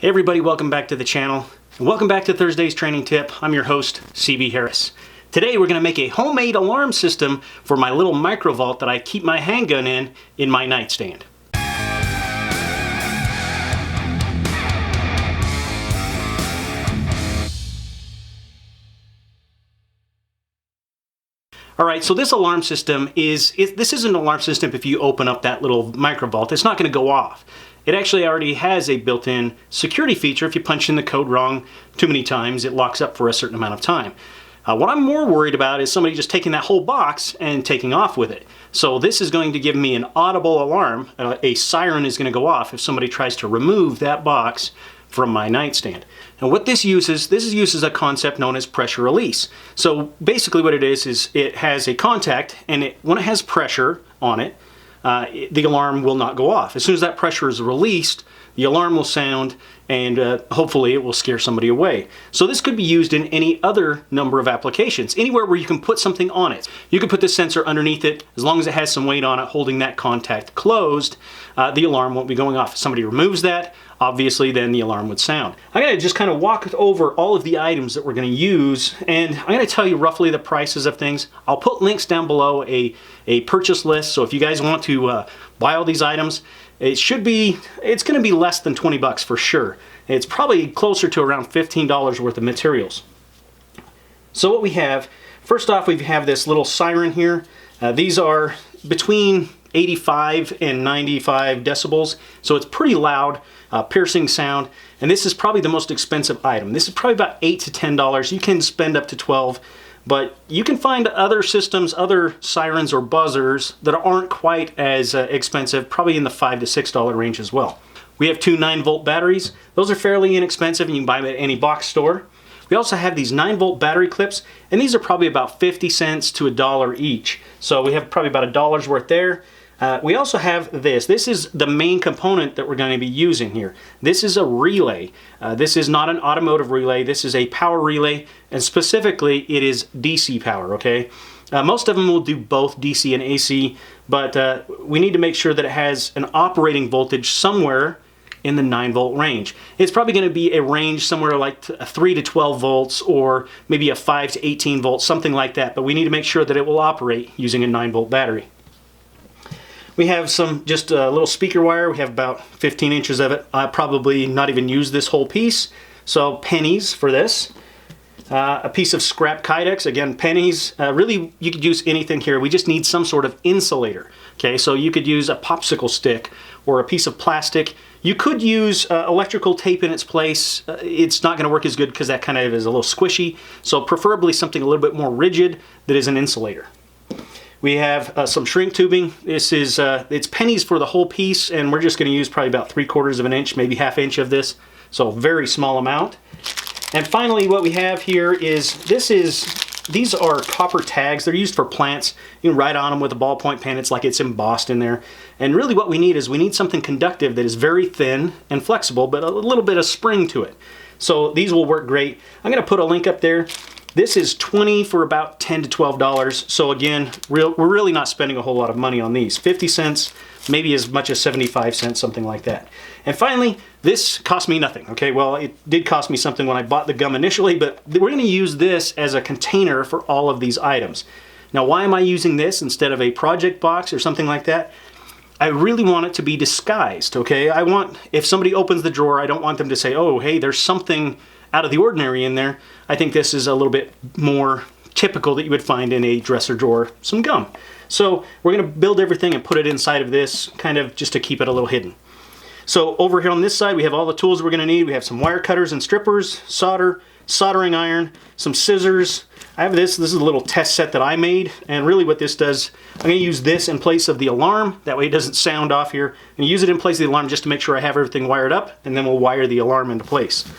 Hey everybody, welcome back to the channel, and welcome back to Thursday's training tip. I'm your host, CB Harris. Today we're going to make a homemade alarm system for my little micro vault that I keep my handgun in my nightstand. Alright, so this alarm system this is an alarm system. If you open up that little micro vault, it's not going to go off. It actually already has a built-in security feature. If you punch in the code wrong too many times, it locks up for a certain amount of time. What I'm more worried about is somebody just taking that whole box and taking off with it. So this is going to give me an audible alarm. A siren is going to go off if somebody tries to remove that box from my nightstand. And what this uses a concept known as pressure release. So basically what it is it has a contact, and when it has pressure on it, the alarm will not go off. As soon as that pressure is released, the alarm will sound, and hopefully it will scare somebody away. So this could be used in any other number of applications, anywhere where you can put something on it. You can put this sensor underneath it. As long as it has some weight on it holding that contact closed, the alarm won't be going off. If somebody removes that, obviously then the alarm would sound. I'm going to just kind of walk over all of the items that we're going to use, and I'm going to tell you roughly the prices of things. I'll put links down below, a purchase list, so if you guys want to buy all these items, it's going to be less than 20 bucks for sure. It's probably closer to around $15 worth of materials. So what we have, first off, we have this little Siren here. These are between 85 and 95 decibels, so it's pretty loud, piercing sound, and this is probably the most expensive item. This is probably about $8 to $10. You can spend up to $12, but you can find other systems, other sirens or buzzers that aren't quite as expensive, probably in the $5 to $6 range as well. We have two 9-volt batteries. Those are fairly inexpensive, and you can buy them at any box store. We also have these 9-volt battery clips, and these are probably about 50 cents to $1 each. So we have probably about $1 worth there. We also have this. This is the main component that we're going to be using here. This is a relay. This is not an automotive relay. This is a power relay, and specifically it is DC power, okay? Most of them will do both DC and AC, but we need to make sure that it has an operating voltage somewhere in the 9-volt range. It's probably going to be a range somewhere like 3 to 12 volts, or maybe a 5 to 18 volts, something like that, but we need to make sure that it will operate using a 9-volt battery. We have just a little speaker wire. We have about 15 inches of it. I probably not even use this whole piece, so pennies for this. A piece of scrap kydex, again pennies. Really, you could use anything here. We just need some sort of insulator. Okay, so you could use a popsicle stick or a piece of plastic. You could use electrical tape in its place. It's not going to work as good because that kind of is a little squishy. So preferably something a little bit more rigid that is an insulator. We have some shrink tubing. This is it's pennies for the whole piece, and we're just going to use probably about 3/4 of an inch, maybe ½ inch of this. So a very small amount. And finally, what we have here is these are copper tags. They're used for plants. You can write on them with a ballpoint pen. It's like it's embossed in there. And really what we need is something conductive that is very thin and flexible, but a little bit of spring to it. So these will work great. I'm going to put a link up there. This is 20 for about $10 to $12. So again, we're really not spending a whole lot of money on these. 50 cents, maybe as much as 75 cents, something like that. And finally, this cost me nothing. Okay, well, it did cost me something when I bought the gum initially, but we're going to use this as a container for all of these items. Now, why am I using this instead of a project box or something like that? I really want it to be disguised, okay? If somebody opens the drawer, I don't want them to say, oh, hey, there's something out of the ordinary in there. I think this is a little bit more typical that you would find in a dresser drawer, some gum. So we're going to build everything and put it inside of this, kind of just to keep it a little hidden. So over here on this side, we have all the tools we're going to need. We have some wire cutters and strippers, solder, soldering iron, some scissors. I have this is a little test set that I made, and really what this does, I'm going to use this in place of the alarm. That way it doesn't sound off here. And use it in place of the alarm just to make sure I have everything wired up, and then we'll wire the alarm into place.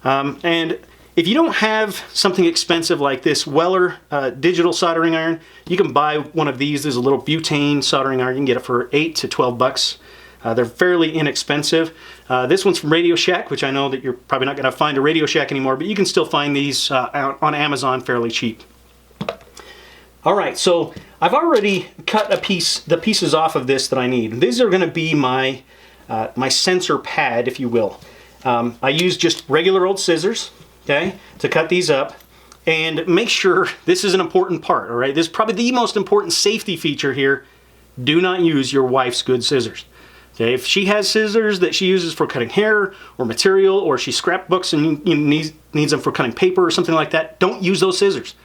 And if you don't have something expensive like this Weller digital soldering iron, you can buy one of these. There's a little butane soldering iron. You can get it for 8 to 12 bucks. They're fairly inexpensive. This one's from Radio Shack, which I know that you're probably not going to find a Radio Shack anymore, but you can still find these on Amazon fairly cheap. All right, so I've already cut the pieces off of this that I need. These are going to be my sensor pad, if you will. I use just regular old scissors, okay, to cut these up. And make sure, this is an important part, all right? This is probably the most important safety feature here. Do not use your wife's good scissors. Okay, if she has scissors that she uses for cutting hair or material, or she scrapbooks and needs them for cutting paper or something like that, don't use those scissors.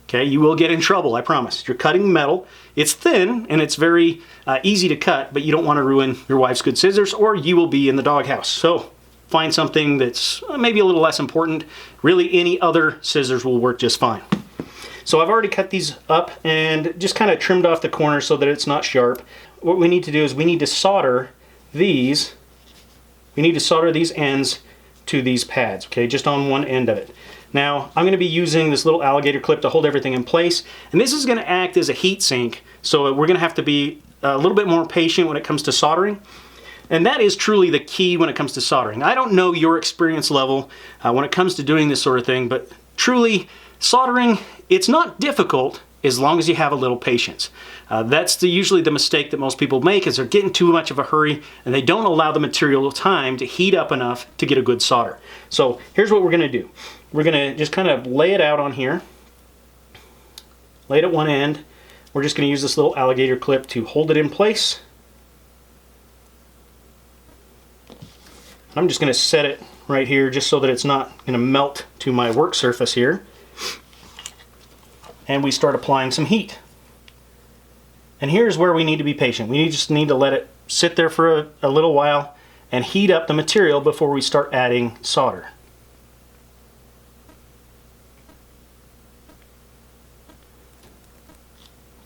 Okay, you will get in trouble, I promise. You're cutting metal. It's thin and it's very easy to cut, but you don't want to ruin your wife's good scissors or you will be in the doghouse. So find something that's maybe a little less important. Really, any other scissors will work just fine. So I've already cut these up and just kind of trimmed off the corners so that it's not sharp. What we need to do is we need to solder these. We need to solder these ends to these pads, okay, just on one end of it. Now, I'm going to be using this little alligator clip to hold everything in place, and this is going to act as a heat sink, so we're going to have to be a little bit more patient when it comes to soldering. And that is truly the key when it comes to soldering. I don't know your experience level when it comes to doing this sort of thing, but truly, soldering, it's not difficult as long as you have a little patience. That's usually the mistake that most people make, is they're getting too much of a hurry and they don't allow the material time to heat up enough to get a good solder. So here's what we're going to do. We're going to just kind of lay it out on here. Lay it at one end. We're just going to use this little alligator clip to hold it in place. I'm just going to set it right here just so that it's not going to melt to my work surface here. And we start applying some heat. And here's where we need to be patient. We just need to let it sit there for a little while and heat up the material before we start adding solder.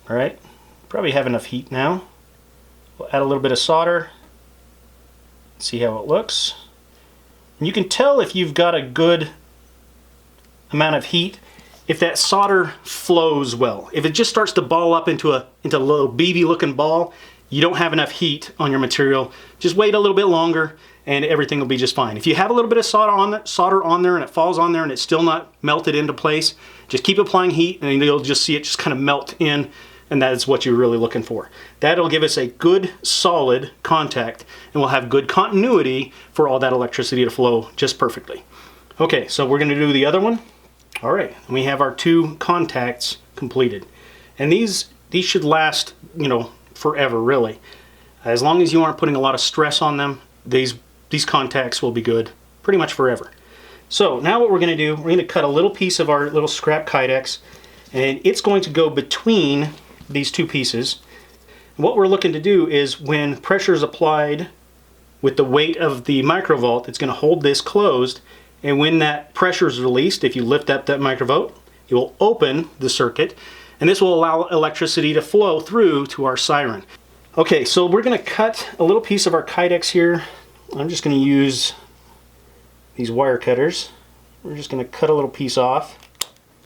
All right, probably have enough heat now. We'll add a little bit of solder. See how it looks. And you can tell if you've got a good amount of heat if that solder flows well. If it just starts to ball up into a little BB looking ball, you don't have enough heat on your material. Just wait a little bit longer and everything will be just fine. If you have a little bit of solder on there and it falls on there and it's still not melted into place, just keep applying heat and you'll just see it just kind of melt in, and that is what you're really looking for. That'll give us a good solid contact and we'll have good continuity for all that electricity to flow just perfectly. Okay, so we're going to do the other one. All right, we have our two contacts completed. And these should last, you know, forever really. As long as you aren't putting a lot of stress on them, these contacts will be good pretty much forever. So now what we're going to do, we're going to cut a little piece of our little scrap kydex, and it's going to go between these two pieces. What we're looking to do is when pressure is applied with the weight of the microvolt, it's going to hold this closed, and when that pressure is released, if you lift up that microvolt, it will open the circuit, and this will allow electricity to flow through to our Siren. Okay, so we're going to cut a little piece of our kydex here. I'm just going to use these wire cutters. We're just going to cut a little piece off.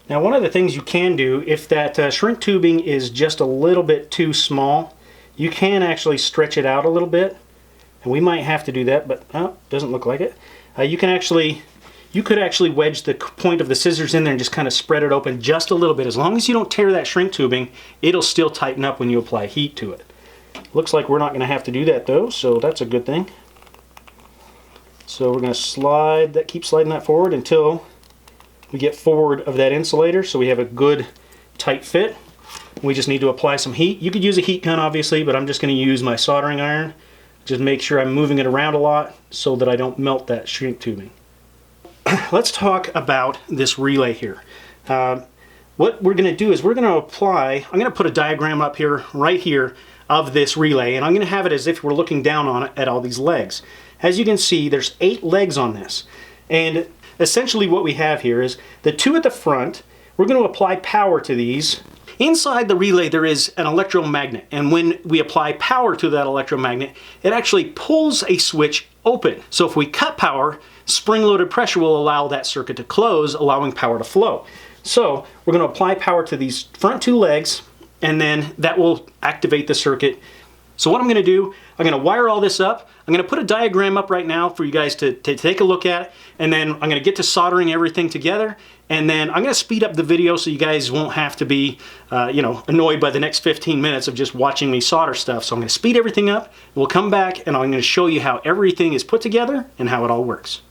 Now, one of the things you can do, if that shrink tubing is just a little bit too small, you can actually stretch it out a little bit. And we might have to do that, but doesn't look like it. You could actually wedge the point of the scissors in there and just kind of spread it open just a little bit. As long as you don't tear that shrink tubing, it'll still tighten up when you apply heat to it. Looks like we're not going to have to do that though, so that's a good thing. So we're going to keep sliding that forward until we get forward of that insulator so we have a good tight fit. We just need to apply some heat. You could use a heat gun obviously, but I'm just going to use my soldering iron. Just make sure I'm moving it around a lot so that I don't melt that shrink tubing. Let's talk about this relay here. What we're going to do is we're going to apply, I'm going to put a diagram up here, right here, of this relay, and I'm going to have it as if we're looking down on it at all these legs. As you can see, there's 8 legs on this. And essentially what we have here is the 2 at the front, we're going to apply power to these. Inside the relay there is an electromagnet, and when we apply power to that electromagnet, it actually pulls a switch open. So if we cut power, spring-loaded pressure will allow that circuit to close, allowing power to flow. So we're going to apply power to these front 2 legs, and then that will activate the circuit. So what I'm going to do, I'm going to wire all this up. I'm going to put a diagram up right now for you guys to take a look at, and then I'm going to get to soldering everything together, and then I'm going to speed up the video so you guys won't have to be annoyed by the next 15 minutes of just watching me solder stuff. So I'm going to speed everything up. We'll come back and I'm going to show you how everything is put together and how it all works.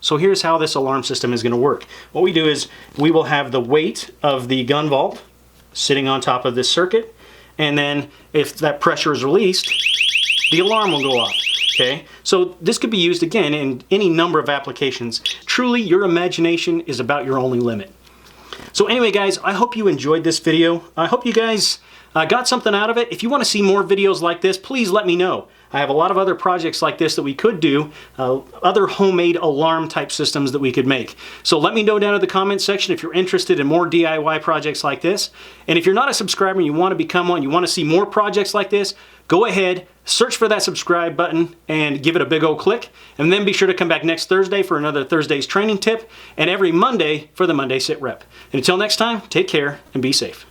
So here's how this alarm system is going to work. What we do is we will have the weight of the gun vault sitting on top of this circuit, and then if that pressure is released, the alarm will go off. Okay, so this could be used again in any number of applications. Truly, your imagination is about your only limit. So anyway, guys, I hope you enjoyed this video. I hope you guys got something out of it. If you want to see more videos like this, please let me know. I have a lot of other projects like this that we could do, other homemade alarm type systems that we could make. So let me know down in the comments section if you're interested in more DIY projects like this. And if you're not a subscriber and you want to become one, you want to see more projects like this, go ahead, search for that subscribe button and give it a big old click. And then be sure to come back next Thursday for another Thursday's training tip, and every Monday for the Monday Sit Rep. And until next time, take care and be safe.